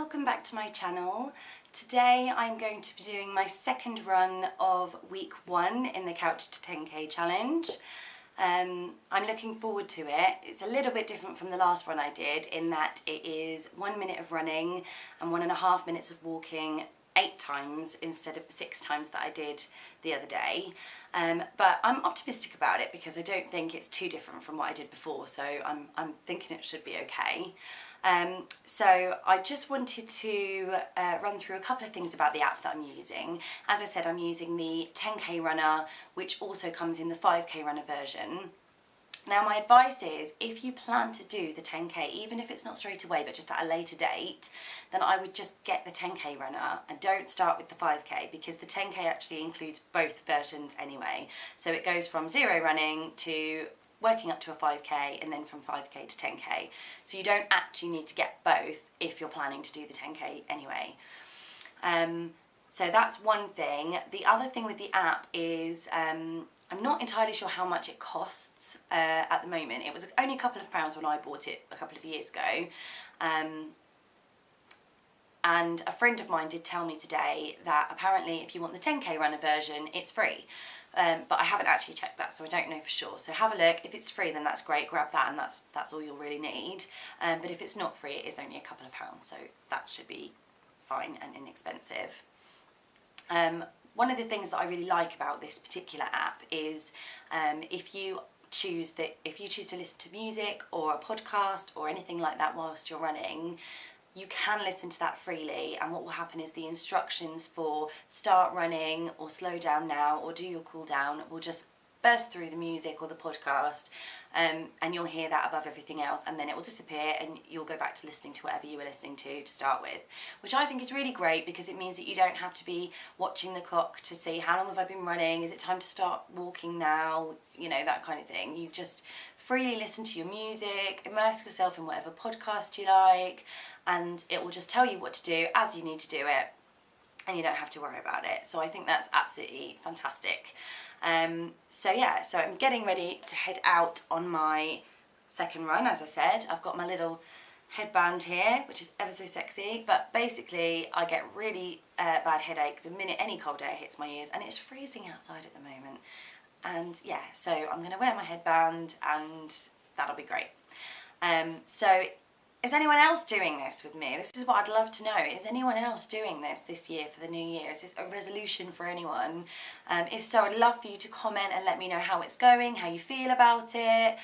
welcome back to my channel. Today I'm going to be doing my second run of week 1 in the Couch to 10k challenge. I'm looking forward to it. It's a little bit different from the last run I did in that it is 1 minute of running and 1.5 minutes of walking 8 times instead of the 6 times that I did the other day. But I'm optimistic about it because I don't think it's too different from what I did before, so I'm thinking it should be okay. So I just wanted to run through a couple of things about the app that I'm using. As I said, I'm using the 10k runner, which also comes in the 5k runner version. Now my advice is, if you plan to do the 10k, even if it's not straight away but just at a later date, then I would just get the 10k runner and don't start with the 5k, because the 10k actually includes both versions anyway. So it goes from 0 running to working up to a 5k and then from 5k to 10k. So you don't actually need to get both if you're planning to do the 10k anyway. So that's one thing. The other thing with the app is I'm not entirely sure how much it costs at the moment. It was only a couple of pounds when I bought it a couple of years ago. And a friend of mine did tell me today that apparently if you want the 10k runner version, it's free. But I haven't actually checked that, so I don't know for sure. So have a look. If it's free, then that's great. Grab that, and that's all you'll really need. But if it's not free, it is only a couple of pounds, so that should be fine and inexpensive. One of the things that I really like about this particular app is if you choose to listen to music or a podcast or anything like that whilst you're running, you can listen to that freely, and what will happen is the instructions for start running or slow down now or do your cool down will just burst through the music or the podcast, and you'll hear that above everything else, and then it will disappear and you'll go back to listening to whatever you were listening to start with, which I think is really great because it means that you don't have to be watching the clock to see how long have I been running, is it time to start walking now, you know, that kind of thing. You just freely listen to your music, immerse yourself in whatever podcast you like, and it will just tell you what to do as you need to do it, and you don't have to worry about it. So I think that's absolutely fantastic. So I'm getting ready to head out on my second run. As I said, I've got my little headband here, which is ever so sexy, but basically I get really bad headache the minute any cold air hits my ears, and it's freezing outside at the moment. And yeah, so I'm going to wear my headband and that'll be great. So is anyone else doing this with me? This is what I'd love to know. Is anyone else doing this year for the new year? Is this a resolution for anyone? If so, I'd love for you to comment and let me know how it's going, how you feel about it,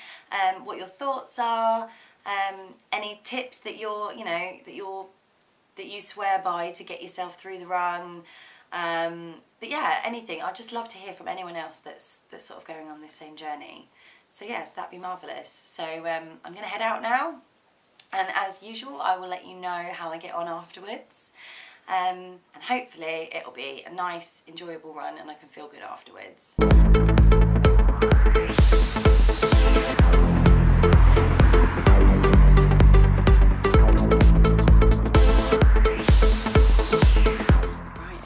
what your thoughts are, any tips that you swear by to get yourself through the run. But yeah, anything. I'd just love to hear from anyone else that's sort of going on this same journey. So yes, that'd be marvellous. So I'm going to head out now. And as usual, I will let you know how I get on afterwards. And hopefully it'll be a nice, enjoyable run and I can feel good afterwards. Right,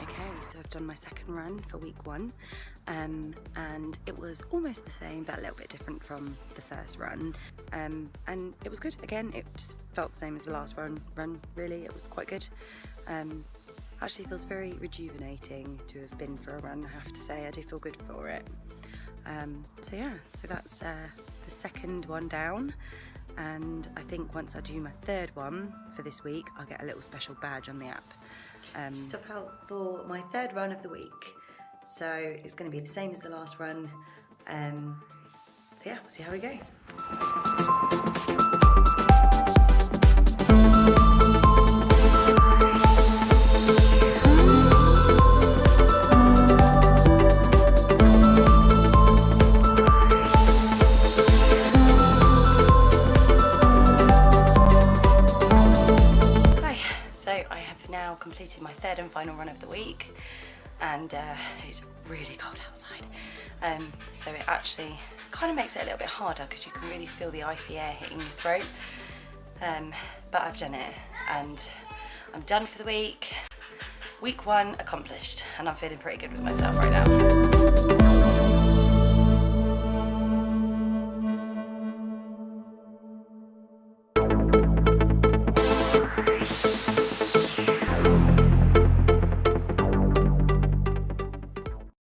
okay, so I've done my second run for week 1. And it was almost the same but a little bit different from the first run, and it was good. Again, it just felt the same as the last run really. It was quite good. Actually feels very rejuvenating to have been for a run, I have to say. I do feel good for it. So that's the second one down, and I think once I do my third one for this week, I'll get a little special badge on the app. Just about for my third run of the week. So it's going to be the same as the last run. So yeah, we'll see how we go. Hi, so I have now completed my third and final run of the week. And it's really cold outside, so it actually kind of makes it a little bit harder because you can really feel the icy air hitting your throat, but I've done it and I'm done for the week. Week 1 accomplished, and I'm feeling pretty good with myself right now.